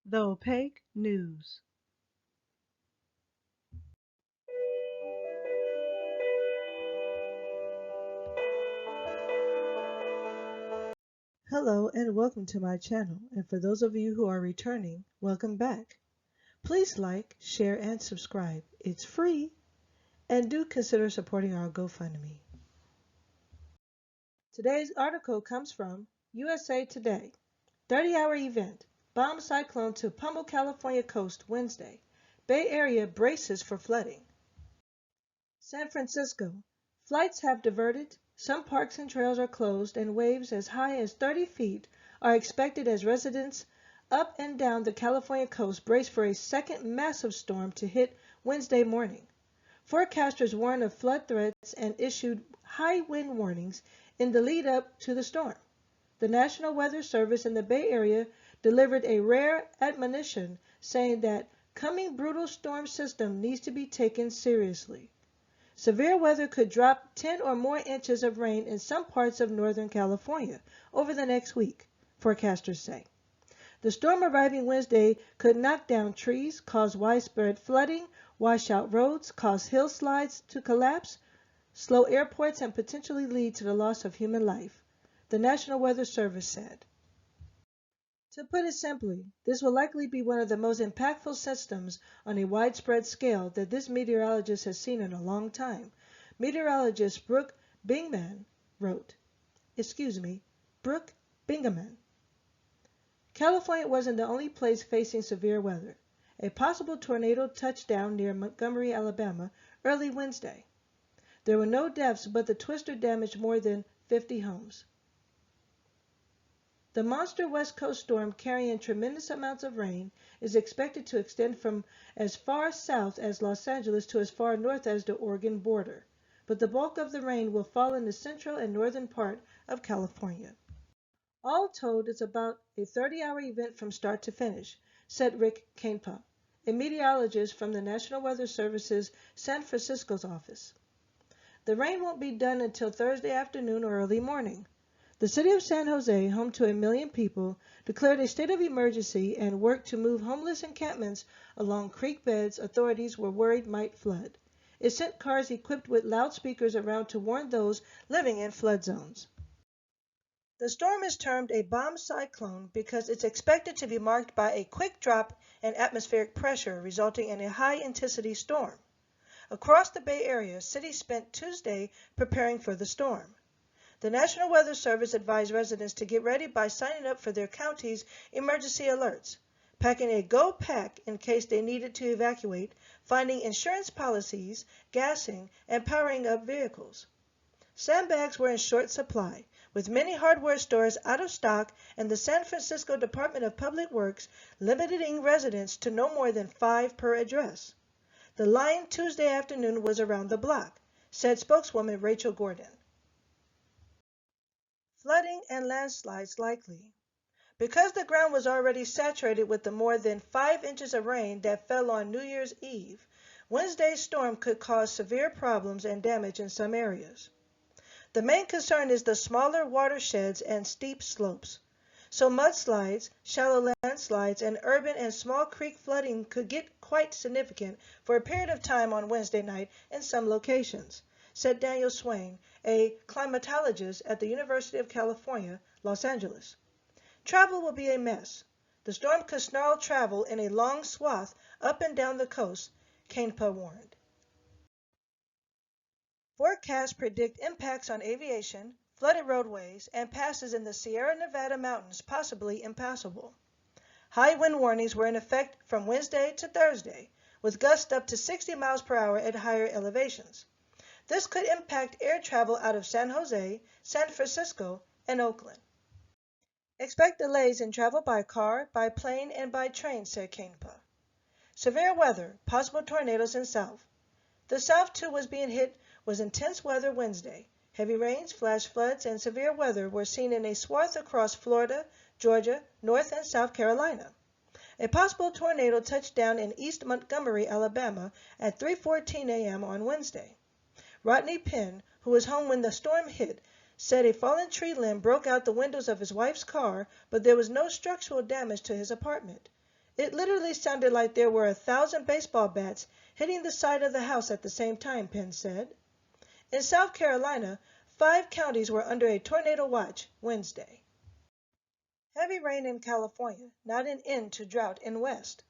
The Opaque News. Hello and welcome to my channel, and for those of you who are returning, welcome back. Please like, share, and subscribe. It's free, and do consider supporting our GoFundMe. Today's article comes from USA Today. 30-hour event. Bomb cyclone to pummel California coast Wednesday. Bay Area braces for flooding. San Francisco. Flights have diverted, some parks and trails are closed, and waves as high as 30 feet are expected as residents up and down the California coast brace for a second massive storm to hit Wednesday morning. Forecasters warned of flood threats and issued high wind warnings in the lead up to the storm. The National Weather Service in the Bay Area delivered a rare admonition saying that coming brutal storm system needs to be taken seriously. Severe weather could drop 10 or more inches of rain in some parts of Northern California over the next week, forecasters say. The storm arriving Wednesday could knock down trees, cause widespread flooding, wash out roads, cause hillsides to collapse, slow airports, and potentially lead to the loss of human life, the National Weather Service said. To put it simply, this will likely be one of the most impactful systems on a widespread scale that this meteorologist has seen in a long time. Meteorologist Brooke Bingaman. California wasn't the only place facing severe weather. A possible tornado touched down near Montgomery, Alabama, early Wednesday. There were no deaths, but the twister damaged more than 50 homes. The monster West Coast storm, carrying tremendous amounts of rain, is expected to extend from as far south as Los Angeles to as far north as the Oregon border, but the bulk of the rain will fall in the central and northern part of California. All told, it's about a 30-hour event from start to finish, said Rick Cainpa, a meteorologist from the National Weather Service's San Francisco's office. The rain won't be done until Thursday afternoon or early morning. The city of San Jose, home to 1 million people, declared a state of emergency and worked to move homeless encampments along creek beds authorities were worried might flood. It sent cars equipped with loudspeakers around to warn those living in flood zones. The storm is termed a bomb cyclone because it's expected to be marked by a quick drop in atmospheric pressure, resulting in a high-intensity storm. Across the Bay Area, cities spent Tuesday preparing for the storm. The National Weather Service advised residents to get ready by signing up for their county's emergency alerts, packing a go pack in case they needed to evacuate, finding insurance policies, gassing, and powering up vehicles. Sandbags were in short supply, with many hardware stores out of stock and the San Francisco Department of Public Works limiting residents to no more than 5 per address. The line Tuesday afternoon was around the block, said spokeswoman Rachel Gordon. Flooding and landslides likely. Because the ground was already saturated with the more than 5 inches of rain that fell on New Year's Eve, Wednesday's storm could cause severe problems and damage in some areas. The main concern is the smaller watersheds and steep slopes. So mudslides, shallow landslides, and urban and small creek flooding could get quite significant for a period of time on Wednesday night in some locations, said Daniel Swain, a climatologist at the University of California, Los Angeles. Travel will be a mess. The storm could snarl travel in a long swath up and down the coast, Cainpa warned. Forecasts predict impacts on aviation, flooded roadways, and passes in the Sierra Nevada mountains possibly impassable. High wind warnings were in effect from Wednesday to Thursday, with gusts up to 60 miles per hour at higher elevations. This could impact air travel out of San Jose, San Francisco, and Oakland. Expect delays in travel by car, by plane, and by train, said Cainpa. Severe weather, possible tornadoes in South. The South, too, was being hit with intense weather Wednesday. Heavy rains, flash floods, and severe weather were seen in a swath across Florida, Georgia, North and South Carolina. A possible tornado touched down in East Montgomery, Alabama at 3:14 a.m. on Wednesday. Rodney Penn, who was home when the storm hit, said a fallen tree limb broke out the windows of his wife's car, but there was no structural damage to his apartment. It literally sounded like there were 1,000 baseball bats hitting the side of the house at the same time, Penn said. In South Carolina, 5 counties were under a tornado watch Wednesday. Heavy rain in California, not an end to drought in West.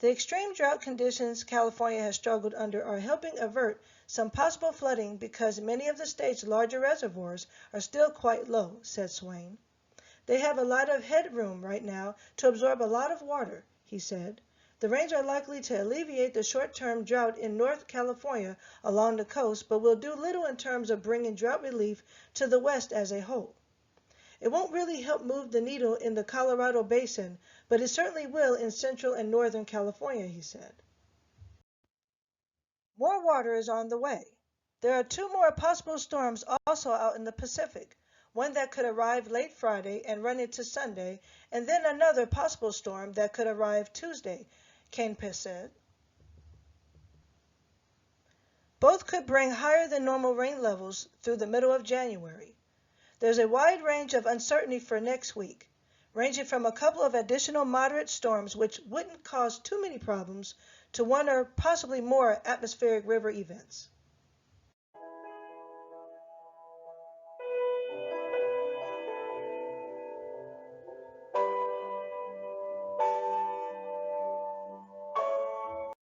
The extreme drought conditions California has struggled under are helping avert some possible flooding because many of the state's larger reservoirs are still quite low, said Swain. They have a lot of headroom right now to absorb a lot of water, he said. The rains are likely to alleviate the short-term drought in North California along the coast, but will do little in terms of bringing drought relief to the West as a whole. It won't really help move the needle in the Colorado Basin, but it certainly will in Central and Northern California, he said. More water is on the way. There are 2 more possible storms also out in the Pacific, one that could arrive late Friday and run into Sunday, and then another possible storm that could arrive Tuesday, Canpe said. Both could bring higher than normal rain levels through the middle of January. There's a wide range of uncertainty for next week, ranging from a couple of additional moderate storms which wouldn't cause too many problems to 1 or possibly more atmospheric river events.